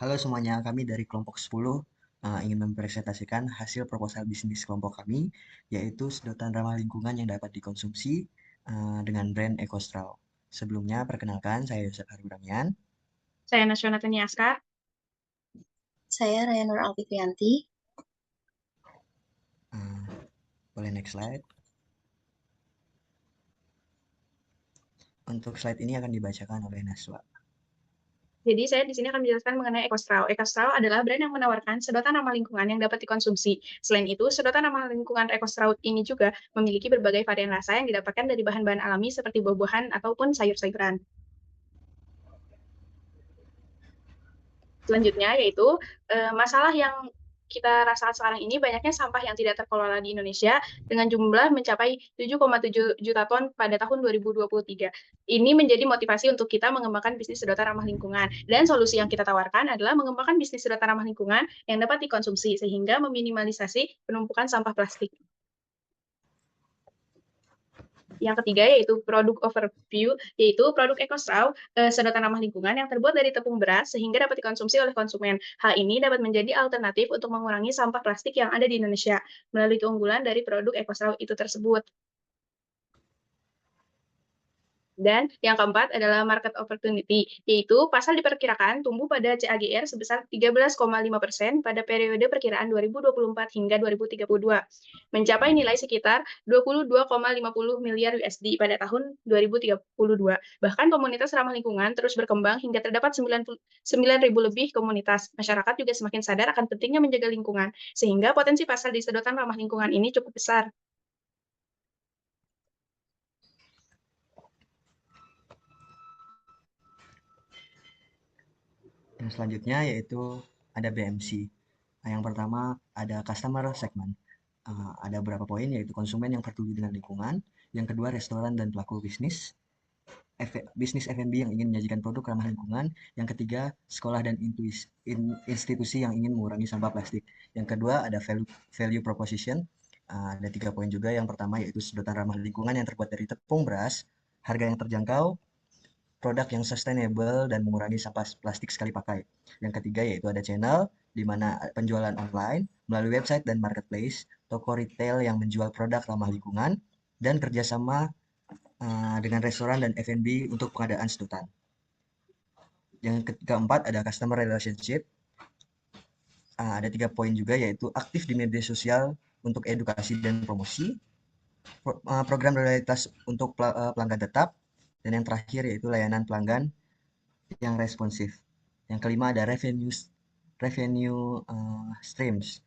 Halo semuanya, kami dari kelompok 10 ingin mempresentasikan hasil proposal bisnis kelompok kami, yaitu sedotan ramah lingkungan yang dapat dikonsumsi dengan brand EcoStraw. Sebelumnya, perkenalkan, saya Yosef Haruramian. Saya Nasyona Taniaska. Saya Raya Nur Alfikrianti. Boleh next slide. Untuk slide ini akan dibacakan oleh Naswa. Jadi saya di sini akan menjelaskan mengenai EcoStraw. EcoStraw adalah brand yang menawarkan sedotan ramah lingkungan yang dapat dikonsumsi. Selain itu, sedotan ramah lingkungan EcoStraw ini juga memiliki berbagai varian rasa yang didapatkan dari bahan-bahan alami seperti buah-buahan ataupun sayur-sayuran. Selanjutnya yaitu masalah yang kita rasakan sekarang ini banyaknya sampah yang tidak terkelola di Indonesia dengan jumlah mencapai 7,7 juta ton pada tahun 2023. Ini menjadi motivasi untuk kita mengembangkan bisnis sedotan ramah lingkungan. Dan solusi yang kita tawarkan adalah mengembangkan bisnis sedotan ramah lingkungan yang dapat dikonsumsi sehingga meminimalisasi penumpukan sampah plastik. Yang ketiga yaitu produk overview, yaitu produk EcoStraw, sedotan ramah lingkungan yang terbuat dari tepung beras sehingga dapat dikonsumsi oleh konsumen. Hal ini dapat menjadi alternatif untuk mengurangi sampah plastik yang ada di Indonesia melalui keunggulan dari produk EcoStraw itu tersebut. Dan yang keempat adalah market opportunity, yaitu pasar diperkirakan tumbuh pada CAGR sebesar 13,5% pada periode perkiraan 2024 hingga 2032, mencapai nilai sekitar 22,50 miliar USD pada tahun 2032. Bahkan komunitas ramah lingkungan terus berkembang hingga terdapat 9.000 lebih komunitas. Masyarakat juga semakin sadar akan pentingnya menjaga lingkungan, sehingga potensi pasar di sedotan ramah lingkungan ini cukup besar. Yang selanjutnya yaitu ada BMC. Yang pertama ada customer segment. Ada beberapa poin yaitu konsumen yang peduli dengan lingkungan. Yang kedua restoran dan pelaku bisnis. Bisnis F&B yang ingin menyajikan produk ramah lingkungan. Yang ketiga, sekolah dan institusi yang ingin mengurangi sampah plastik. Yang kedua, ada value proposition. Ada 3 poin juga. Yang pertama yaitu sedotan ramah lingkungan yang terbuat dari tepung beras, harga yang terjangkau, produk yang sustainable dan mengurangi sampah plastik sekali pakai. Yang ketiga yaitu ada channel di mana penjualan online melalui website dan marketplace, toko retail yang menjual produk ramah lingkungan, dan kerjasama dengan restoran dan F&B untuk pengadaan sedotan. Yang keempat ada customer relationship. Ada 3 poin juga yaitu aktif di media sosial untuk edukasi dan promosi, program loyalitas untuk pelanggan tetap, dan yang terakhir yaitu layanan pelanggan yang responsif. Yang kelima ada revenue streams,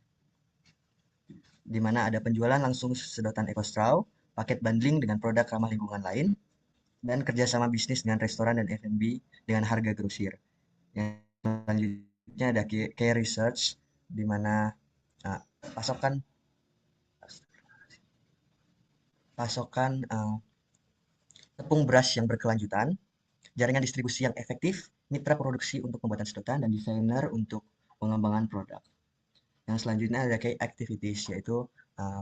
di mana ada penjualan langsung sedotan EcoStraw, paket bundling dengan produk ramah lingkungan lain, dan kerjasama bisnis dengan restoran dan F&B dengan harga grosir. Yang selanjutnya ada care research, di mana uh, pasokan pasokan tepung beras yang berkelanjutan, jaringan distribusi yang efektif, mitra produksi untuk pembuatan sedotan, dan desainer untuk pengembangan produk. Yang selanjutnya ada key activities, yaitu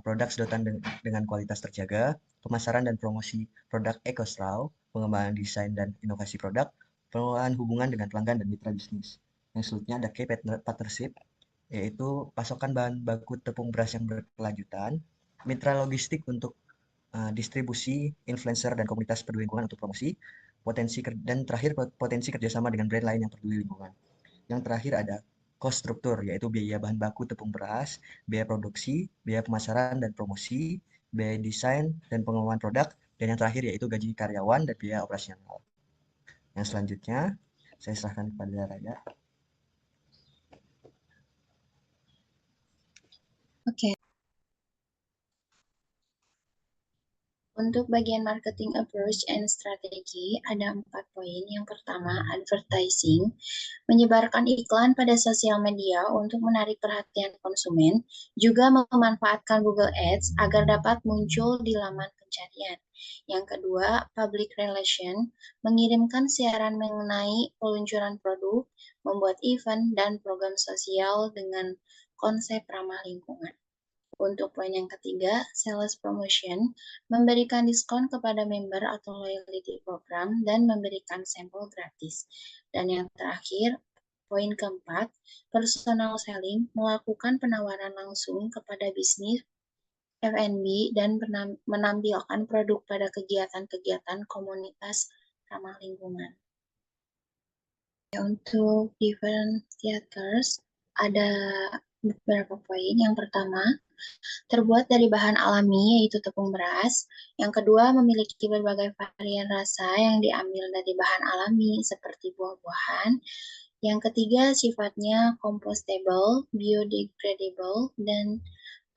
produk sedotan dengan kualitas terjaga, pemasaran dan promosi produk EcoStraw, pengembangan desain dan inovasi produk, pengelolaan hubungan dengan pelanggan dan mitra bisnis. Yang selanjutnya ada key partnership, yaitu pasokan bahan baku tepung beras yang berkelanjutan, mitra logistik untuk distribusi, influencer dan komunitas peduli lingkungan untuk promosi, dan terakhir potensi kerjasama dengan brand lain yang peduli lingkungan. Yang terakhir ada cost struktur, yaitu biaya bahan baku tepung beras, biaya produksi, biaya pemasaran dan promosi, biaya desain dan pengembangan produk, dan yang terakhir yaitu gaji karyawan dan biaya operasional. Yang selanjutnya, saya serahkan kepada Raya. Oke. Untuk bagian marketing approach and strategy, ada 4 poin. Yang pertama, advertising. Menyebarkan iklan pada sosial media untuk menarik perhatian konsumen, juga memanfaatkan Google Ads agar dapat muncul di laman pencarian. Yang kedua, public relation. Mengirimkan siaran mengenai peluncuran produk, membuat event dan program sosial dengan konsep ramah lingkungan. Untuk poin yang ketiga, sales promotion, memberikan diskon kepada member atau loyalty program dan memberikan sampel gratis. Dan yang terakhir, poin keempat, personal selling melakukan penawaran langsung kepada bisnis F&B dan menampilkan produk pada kegiatan-kegiatan komunitas ramah lingkungan. Untuk differentiators ada beberapa poin. Yang pertama, terbuat dari bahan alami yaitu tepung beras. Yang kedua, memiliki berbagai varian rasa yang diambil dari bahan alami seperti buah-buahan. Yang ketiga, sifatnya compostable, biodegradable, dan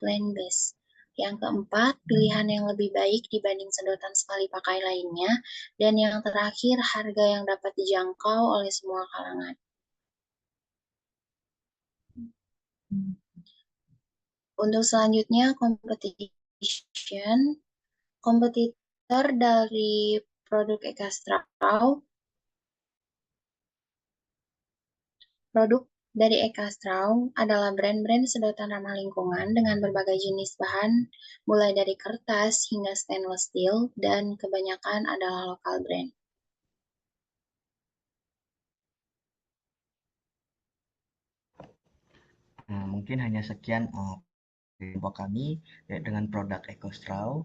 plant-based. Yang keempat, pilihan yang lebih baik dibanding sedotan sekali pakai lainnya. Dan yang terakhir, harga yang dapat dijangkau oleh semua kalangan. Untuk selanjutnya, kompetitor dari produk Eka Straw. Produk dari Eka Straw adalah brand-brand sedotan ramah lingkungan dengan berbagai jenis bahan, mulai dari kertas hingga stainless steel, dan kebanyakan adalah lokal brand. Nah, mungkin hanya sekian kelompok kami ya, dengan produk EcoStraw.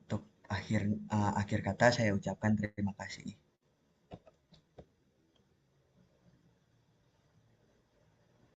Untuk akhir kata saya ucapkan terima kasih.